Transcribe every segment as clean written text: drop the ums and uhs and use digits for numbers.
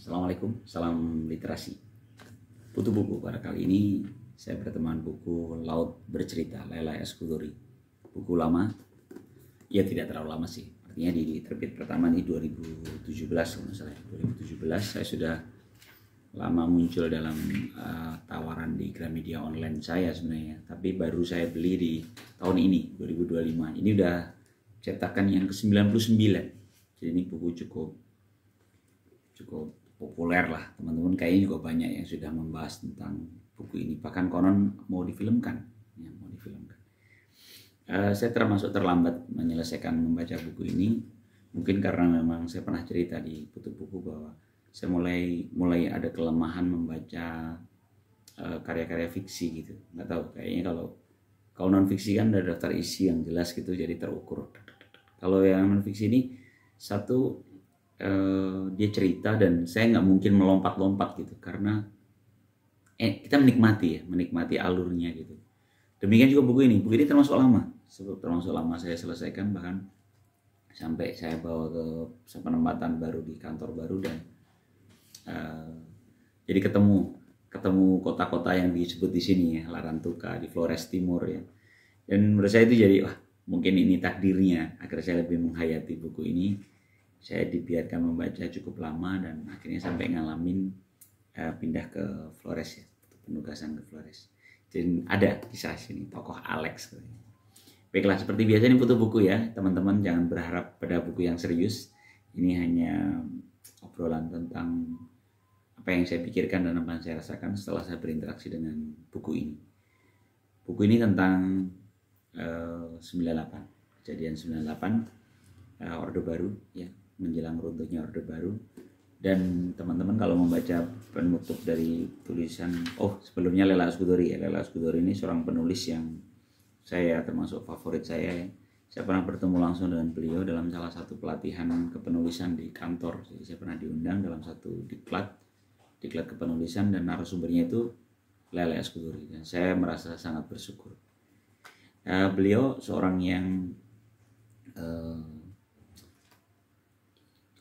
Assalamualaikum, salam literasi. Putu buku pada kali ini saya berteman buku Laut Bercerita, Laila Eskudori. Buku lama, ya tidak terlalu lama sih. Artinya di terbit pertama ini 2017 kalau misalnya. 2017 saya sudah lama muncul dalam tawaran di Gramedia online saya sebenarnya. Tapi baru saya beli di tahun ini, 2025. Ini udah cetakan yang ke-99. Jadi ini buku cukup populer lah, teman-teman kayaknya juga banyak yang sudah membahas tentang buku ini, bahkan konon mau difilmkan ya, saya termasuk terlambat menyelesaikan membaca buku ini, mungkin karena memang saya pernah cerita di Putu Buku bahwa saya mulai ada kelemahan membaca karya-karya fiksi gitu. Nggak tahu, kayaknya kalau non fiksi kan ada daftar isi yang jelas gitu, jadi terukur. Kalau yang non fiksi ini satu, dia cerita dan saya nggak mungkin melompat-lompat gitu, karena kita menikmati alurnya gitu. Demikian juga buku ini termasuk lama saya selesaikan, bahkan sampai saya bawa ke penempatan baru di kantor baru dan jadi ketemu kota-kota yang disebut di sini ya, Larantuka di Flores Timur ya, dan menurut saya itu jadi mungkin ini takdirnya agar saya lebih menghayati buku ini. Saya dibiarkan membaca cukup lama dan akhirnya sampai ngalamin pindah ke Flores ya, penugasan ke Flores. Dan ada kisah sini tokoh Alex. Baiklah, seperti biasa ini Putu Buku ya, teman-teman jangan berharap pada buku yang serius. Ini hanya obrolan tentang apa yang saya pikirkan dan apa yang saya rasakan setelah saya berinteraksi dengan buku ini. Buku ini tentang 98, kejadian 98, Orde Baru ya, menjelang runtuhnya Orde Baru. Dan teman-teman kalau membaca penutup dari tulisan, sebelumnya Laila Eskudori ya, Laila Eskudori ini seorang penulis yang saya termasuk favorit saya ya. Saya pernah bertemu langsung dengan beliau dalam salah satu pelatihan kepenulisan di kantor. Jadi saya pernah diundang dalam satu diklat kepenulisan dan narasumbernya itu Laila Eskudori, dan saya merasa sangat bersyukur. Beliau seorang yang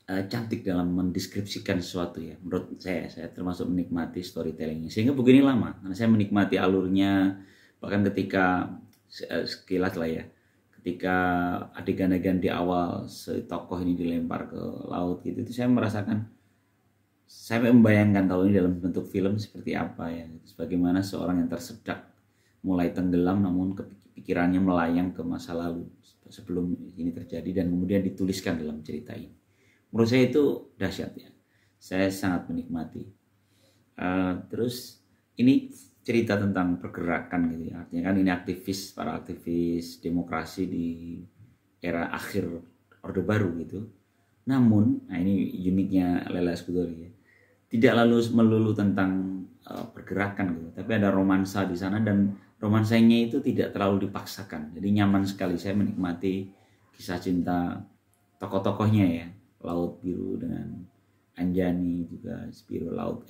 cantik dalam mendeskripsikan sesuatu ya. Menurut saya termasuk menikmati storytellingnya, sehingga buku ini lama karena saya menikmati alurnya. Bahkan ketika sekilas lah ya, ketika adegan-adegan di awal si tokoh ini dilempar ke laut gitu, itu saya merasakan, saya membayangkan kalau ini dalam bentuk film seperti apa ya, sebagaimana seorang yang tersedak mulai tenggelam namun pikirannya melayang ke masa lalu sebelum ini terjadi dan kemudian dituliskan dalam cerita ini. Menurut saya itu dahsyat ya, saya sangat menikmati. Terus ini cerita tentang pergerakan gitu ya, artinya kan ini para aktivis demokrasi di era akhir Orde Baru gitu. Namun, ini uniknya Laila Eskudori ya, tidak melulu tentang pergerakan gitu, tapi ada romansa di sana dan romansanya itu tidak terlalu dipaksakan. Jadi nyaman sekali saya menikmati kisah cinta tokoh-tokohnya ya. Laut Biru dengan Anjani, juga biru laut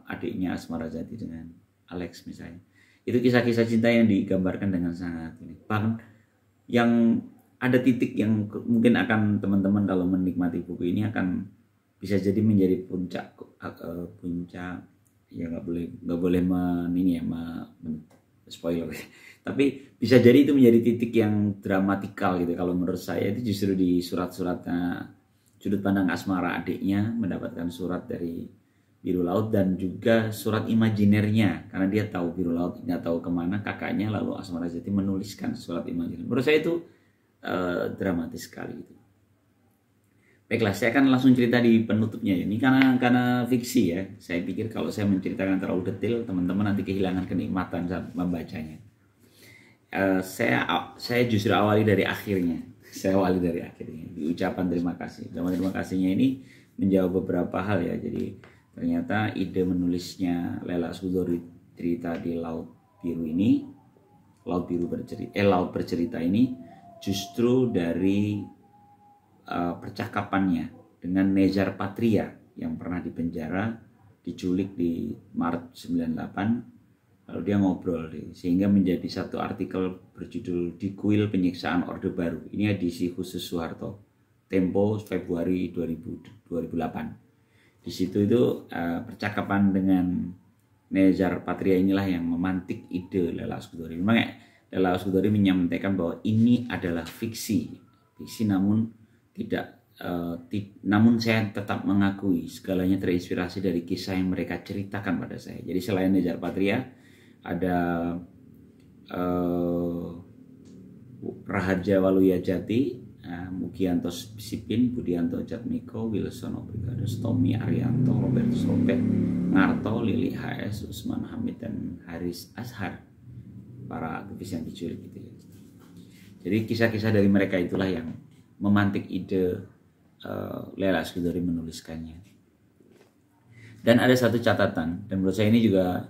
adiknya Asmara Jati dengan Alex misalnya. Itu kisah-kisah cinta yang digambarkan dengan sangat unik. Bahkan yang ada titik yang mungkin akan teman-teman kalau menikmati buku ini akan bisa jadi menjadi puncak ya, nggak boleh spoiler ya. Tapi bisa jadi itu menjadi titik yang dramatikal gitu. Kalau menurut saya itu justru di surat-suratnya, sudut pandang Asmara adiknya mendapatkan surat dari biru laut dan juga surat imajinernya, karena dia tahu biru laut nggak tahu kemana kakaknya, lalu Asmara Jati menuliskan surat imajiner. Menurut saya itu dramatis sekali gitu. Baiklah, saya akan langsung cerita di penutupnya ini karena fiksi ya. Saya pikir kalau saya menceritakan terlalu detail, teman-teman nanti kehilangan kenikmatan saat membacanya. Saya justru awali dari akhirnya. Di ucapan terima kasih. Ucapan terima kasihnya ini menjawab beberapa hal ya. Jadi ternyata ide menulisnya Laila Eskudori cerita di Laut Bercerita ini justru dari percakapannya dengan Nezar Patria yang pernah dipenjara, diculik di Maret 98. Lalu dia ngobrol sehingga menjadi satu artikel berjudul Di Kuil Penyiksaan Orde Baru. Ini edisi khusus Soeharto, Tempo Februari 2008. Di situ itu percakapan dengan Nezar Patria inilah yang memantik ide Lela Askudori. Memang ya, Lela Askudori menyampaikan bahwa ini adalah fiksi namun tidak namun saya tetap mengakui segalanya terinspirasi dari kisah yang mereka ceritakan pada saya. Jadi selain Nezar Patria ada Raharja Waluya Jati, Mugianto Sipin, Budianto Jatmiko, Wilson Obrigados, Tommy Arianto, Robertus Robert, Ngarto, Lili HS, Usman Hamid, dan Haris Azhar, para aktivis yang diculik gitu ya. Jadi kisah-kisah dari mereka itulah yang memantik ide Lela Askudori menuliskannya. Dan ada satu catatan, dan menurut saya ini juga,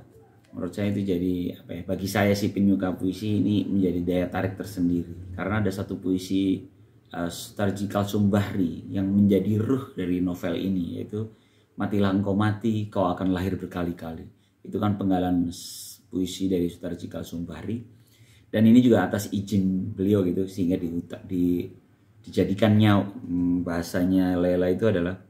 menurut saya itu jadi apa ya, bagi saya si penyuka puisi ini menjadi daya tarik tersendiri, karena ada satu puisi Sutarjikal Sumbahri yang menjadi ruh dari novel ini, yaitu Matilah Engkau Mati, Kau Akan Lahir Berkali-Kali. Itu kan penggalan puisi dari Sutarjikal Sumbahri, dan ini juga atas izin beliau gitu, sehingga dijadikannya bahasanya Lela itu adalah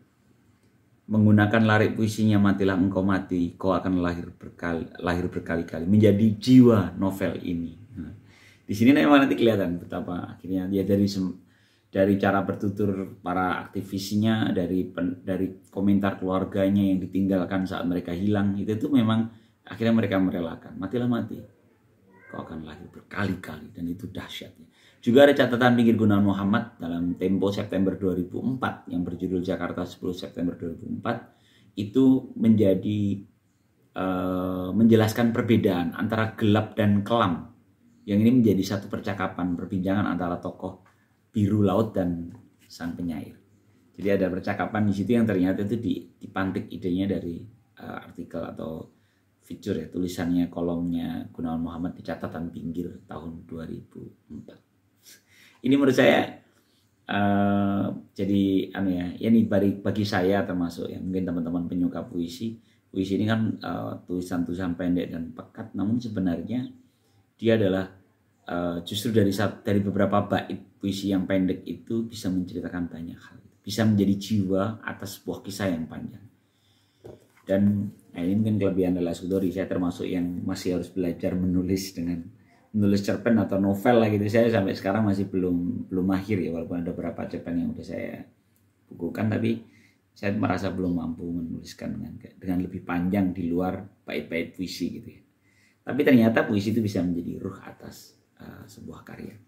menggunakan larik puisinya Matilah Engkau Mati, Kau Akan Lahir Berkali-Kali menjadi jiwa novel ini. Nah, di sini memang nanti kelihatan betapa akhirnya dia dari cara bertutur para aktivisnya, dari komentar keluarganya yang ditinggalkan saat mereka hilang, itu tuh memang akhirnya mereka merelakan. Matilah mati, Kau Akan Lahir Berkali-Kali, dan itu dahsyatnya. Juga ada catatan pinggir Gunawan Muhammad dalam Tempo September 2004 yang berjudul Jakarta 10 September 2004, itu menjelaskan perbedaan antara gelap dan kelam. Yang ini menjadi satu percakapan, perbincangan antara tokoh biru laut dan sang penyair. Jadi ada percakapan di situ yang ternyata itu dipantik idenya dari artikel atau feature ya, tulisannya, kolomnya Gunawan Muhammad di catatan pinggir tahun 2004. Ini menurut saya jadi ini bagi saya termasuk ya, mungkin teman-teman penyuka puisi ini kan tulisan-tulisan pendek dan pekat, namun sebenarnya dia adalah justru dari beberapa bait puisi yang pendek itu bisa menceritakan banyak hal, bisa menjadi jiwa atas sebuah kisah yang panjang. Dan ini mungkin kelebihan Lela Askudori, saya termasuk yang masih harus belajar menulis cerpen atau novel lah gitu. Saya sampai sekarang masih belum mahir ya, walaupun ada beberapa cerpen yang udah saya bukukan, tapi saya merasa belum mampu menuliskan dengan lebih panjang di luar bait-bait puisi gitu ya. Tapi ternyata puisi itu bisa menjadi ruh atas sebuah karya.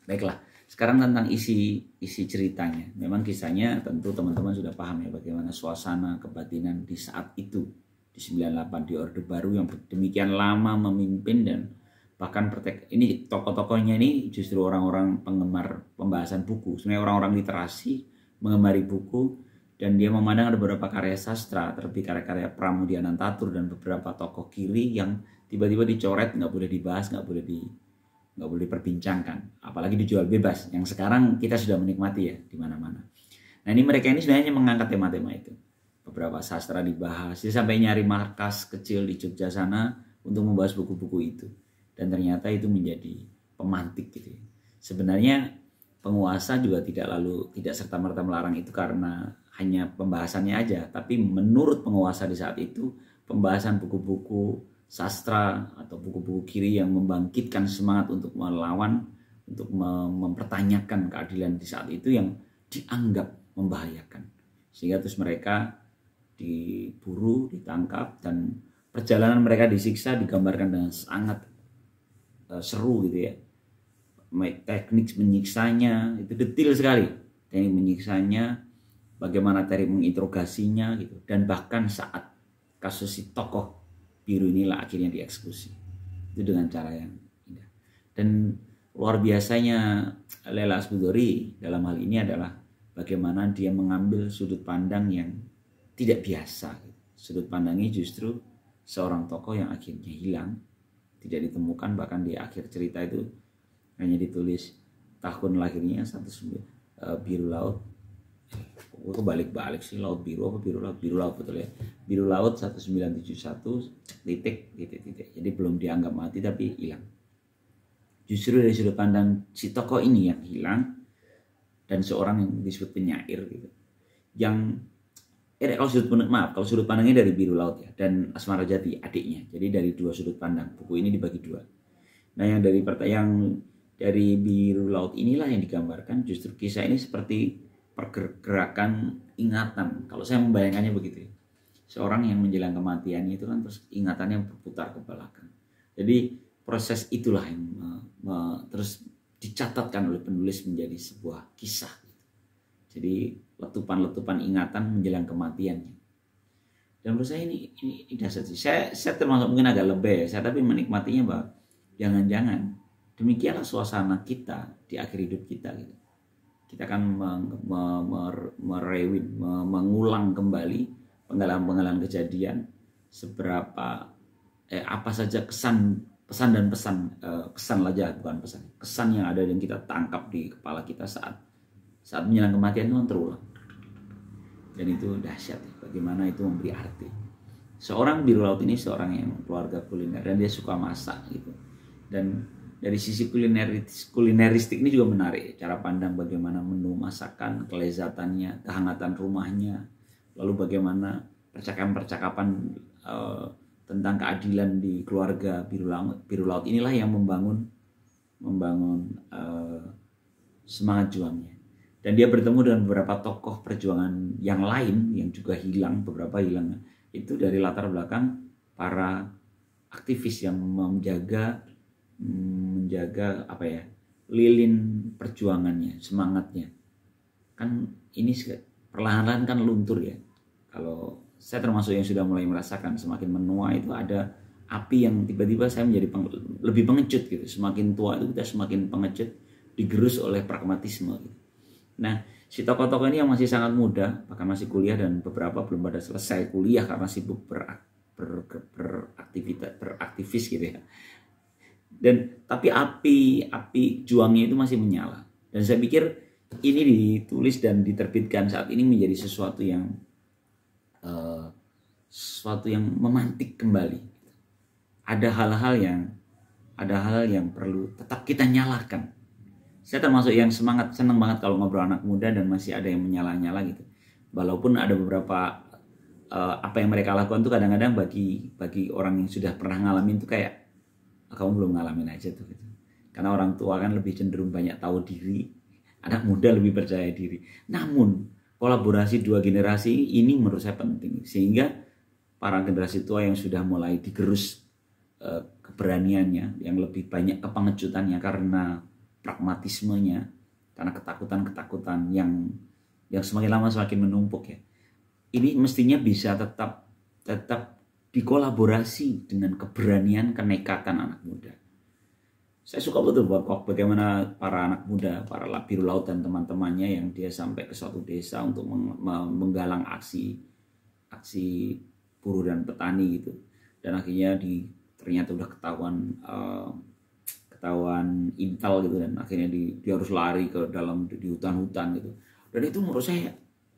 Baiklah, sekarang tentang isi ceritanya. Memang kisahnya tentu teman-teman sudah paham ya, bagaimana suasana kebatinan di saat itu, di 98, di Orde Baru yang demikian lama memimpin, dan bahkan ini tokoh-tokohnya ini justru orang-orang penggemar pembahasan buku. Sebenarnya orang-orang literasi, mengemari buku, dan dia memandang ada beberapa karya sastra, terlebih karya-karya Pramudia Anantatur dan beberapa tokoh kiri yang tiba-tiba dicoret, nggak boleh dibahas, nggak boleh diperbincangkan, apalagi dijual bebas. Yang sekarang kita sudah menikmati ya di mana-mana. Nah ini mereka ini sebenarnya mengangkat tema-tema itu. Beberapa sastra dibahas, dia sampai nyari markas kecil di Jogja sana untuk membahas buku-buku itu. Dan ternyata itu menjadi pemantik gitu ya. Sebenarnya penguasa juga tidak serta-merta melarang itu karena hanya pembahasannya aja, tapi menurut penguasa di saat itu, pembahasan buku-buku sastra atau buku-buku kiri yang membangkitkan semangat untuk melawan, untuk mempertanyakan keadilan di saat itu, yang dianggap membahayakan. Sehingga terus mereka diburu, ditangkap, dan perjalanan mereka disiksa digambarkan dengan sangat seru gitu ya. Teknik menyiksanya itu detail sekali, teknik menyiksanya, bagaimana teknik menginterogasinya gitu, dan bahkan saat kasus si tokoh biru inilah akhirnya dieksekusi, itu dengan cara yang indah. Dan luar biasanya Lela Askudori dalam hal ini adalah bagaimana dia mengambil sudut pandang yang tidak biasa. Sudut pandangnya justru seorang tokoh yang akhirnya hilang, tidak ditemukan, bahkan di akhir cerita itu hanya ditulis tahun lahirnya biru laut. Gue kebalik-balik sih, laut biru apa biru laut betul ya, biru laut 1971 titik. Jadi belum dianggap mati tapi hilang. Justru dari sudut pandang si tokoh ini yang hilang, dan seorang yang disebut penyair gitu, yang kalau sudut pandangnya dari Biru Laut ya, dan Asmara Jati adiknya. Jadi dari dua sudut pandang, buku ini dibagi dua. Nah yang dari Biru Laut inilah yang digambarkan justru kisah ini seperti pergerakan ingatan. Kalau saya membayangkannya begitu ya. Seorang yang menjelang kematiannya itu kan terus ingatannya berputar ke belakang. Jadi proses itulah yang terus dicatatkan oleh penulis menjadi sebuah kisah. Jadi letupan-letupan ingatan menjelang kematiannya. Dan menurut saya ini dasar sih. Saya termasuk mungkin agak lebih ya. Saya tapi menikmatinya bahwa jangan-jangan demikianlah suasana kita di akhir hidup kita gitu. Kita akan mengulang kembali pengalaman kejadian seberapa apa saja kesan aja bukan kesan yang ada yang kita tangkap di kepala kita saat menjelang kematian itu terulang. Dan itu dahsyat ya, bagaimana itu memberi arti. Seorang Biru Laut ini seorang yang keluarga kuliner dan dia suka masak gitu. Dan dari sisi kulineristik ini juga menarik, cara pandang bagaimana menu masakan, kelezatannya, kehangatan rumahnya, lalu bagaimana percakapan tentang keadilan di keluarga Biru Laut inilah yang membangun semangat juangnya. Dan dia bertemu dengan beberapa tokoh perjuangan yang lain yang juga beberapa hilang. Itu dari latar belakang para aktivis yang menjaga lilin perjuangannya, semangatnya. Kan ini perlahan-lahan kan luntur ya. Kalau saya termasuk yang sudah mulai merasakan semakin menua itu ada api yang tiba-tiba saya menjadi lebih pengecut gitu. Semakin tua itu kita semakin pengecut, digerus oleh pragmatisme gitu. Nah, si tokoh-tokoh ini yang masih sangat muda, bahkan masih kuliah dan beberapa belum pada selesai kuliah karena sibuk beraktivis gitu ya. Tapi api juangnya itu masih menyala. Dan saya pikir ini ditulis dan diterbitkan saat ini menjadi sesuatu yang memantik kembali. Ada hal-hal yang perlu tetap kita nyalakan. Saya termasuk yang senang banget kalau ngobrol anak muda dan masih ada yang menyala-nyala gitu. Walaupun ada beberapa apa yang mereka lakukan tuh kadang-kadang bagi orang yang sudah pernah ngalamin tuh kayak kamu belum ngalamin aja tuh gitu. Karena orang tua kan lebih cenderung banyak tahu diri, anak muda lebih percaya diri. Namun kolaborasi dua generasi ini menurut saya penting sehingga para generasi tua yang sudah mulai digerus keberaniannya, yang lebih banyak kepengecutannya karena pragmatismenya, karena ketakutan yang semakin lama semakin menumpuk ya. Ini mestinya bisa tetap dikolaborasi dengan keberanian, kenekatan anak muda. Saya suka betul bagaimana para anak muda, para Biru Laut dan teman-temannya yang dia sampai ke suatu desa untuk menggalang aksi buruh dan petani gitu. Dan akhirnya ternyata udah ketahuan intel gitu dan akhirnya dia harus lari ke dalam di hutan-hutan gitu. Dan itu menurut saya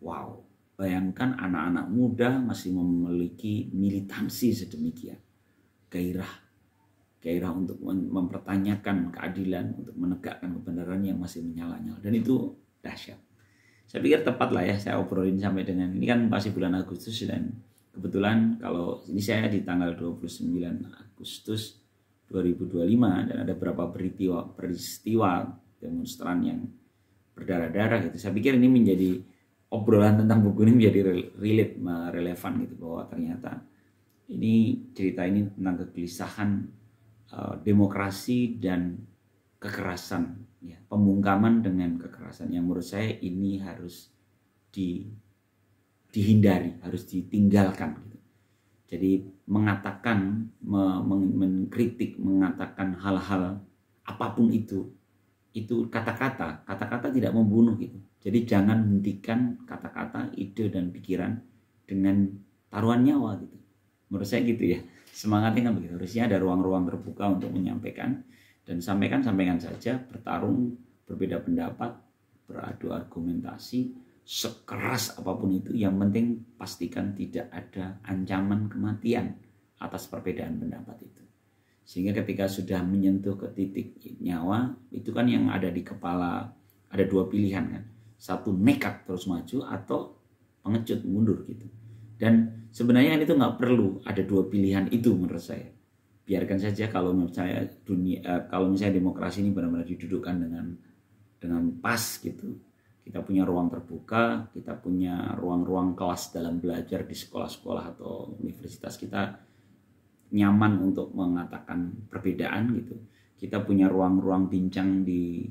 wow, bayangkan anak-anak muda masih memiliki militansi sedemikian, gairah untuk mempertanyakan keadilan, untuk menegakkan kebenaran yang masih menyala-nyala, dan itu dahsyat. Saya pikir tepat lah ya saya obrolin sampai dengan ini kan masih bulan Agustus dan kebetulan kalau ini saya di tanggal 29 Agustus 2025 dan ada beberapa peristiwa demonstran yang berdarah-darah gitu. Saya pikir ini menjadi obrolan tentang buku ini menjadi relevan gitu, bahwa ternyata cerita ini tentang kegelisahan demokrasi dan kekerasan ya, pembungkaman dengan kekerasan yang menurut saya ini harus dihindari, harus ditinggalkan gitu. Jadi mengatakan, mengkritik, mengatakan hal-hal apapun itu kata-kata tidak membunuh gitu. Jadi jangan hentikan kata-kata, ide dan pikiran dengan taruhan nyawa gitu. Menurut saya gitu ya. Semangatnya kan begitu. Harusnya ada ruang-ruang terbuka untuk menyampaikan dan sampaikan saja, bertarung, berbeda pendapat, beradu argumentasi, sekeras apapun itu, yang penting pastikan tidak ada ancaman kematian atas perbedaan pendapat itu. Sehingga ketika sudah menyentuh ke titik nyawa, itu kan yang ada di kepala ada dua pilihan kan. Satu, nekat terus maju, atau pengecut, mundur gitu. Dan sebenarnya itu nggak perlu ada dua pilihan itu menurut saya. Biarkan saja kalau menurut saya kalau misalnya demokrasi ini benar-benar didudukkan dengan pas gitu. Kita punya ruang terbuka, kita punya ruang-ruang kelas dalam belajar di sekolah-sekolah atau universitas kita nyaman untuk mengatakan perbedaan gitu. Kita punya ruang-ruang bincang di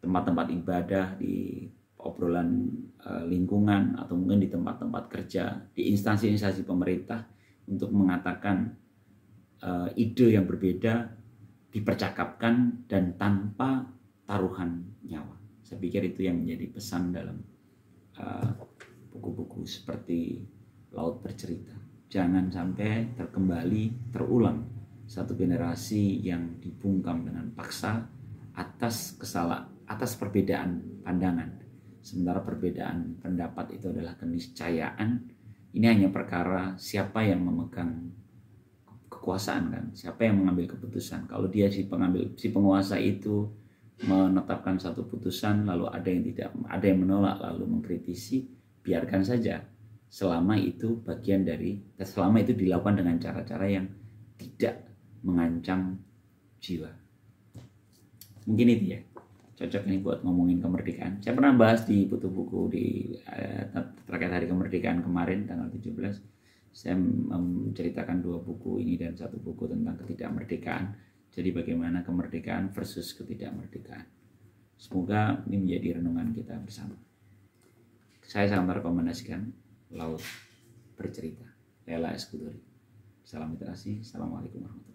tempat-tempat ibadah, di obrolan lingkungan, atau mungkin di tempat-tempat kerja, di instansi-instansi pemerintah untuk mengatakan ide yang berbeda dipercakapkan dan tanpa taruhan nyawa. Saya pikir itu yang menjadi pesan dalam buku-buku seperti Laut Bercerita. Jangan sampai terulang satu generasi yang dibungkam dengan paksa atas perbedaan pandangan. Sementara perbedaan pendapat itu adalah keniscayaan. Ini hanya perkara siapa yang memegang kekuasaan kan, siapa yang mengambil keputusan. Kalau dia si penguasa itu menetapkan satu putusan, lalu ada yang menolak, lalu mengkritisi, biarkan saja. Selama itu dilakukan dengan cara-cara yang tidak mengancam jiwa. Mungkin itu ya, cocok ini buat ngomongin kemerdekaan. Saya pernah bahas di buku terkait hari kemerdekaan kemarin tanggal 17. Saya menceritakan 2 buku ini dan 1 buku tentang ketidakmerdekaan. Jadi bagaimana kemerdekaan versus ketidakmerdekaan. Semoga ini menjadi renungan kita bersama. Saya sangat merekomendasikan Laut Bercerita, Lela Eskuduri. Salam literasi. Assalamualaikum warahmatullahi wabarakatuh.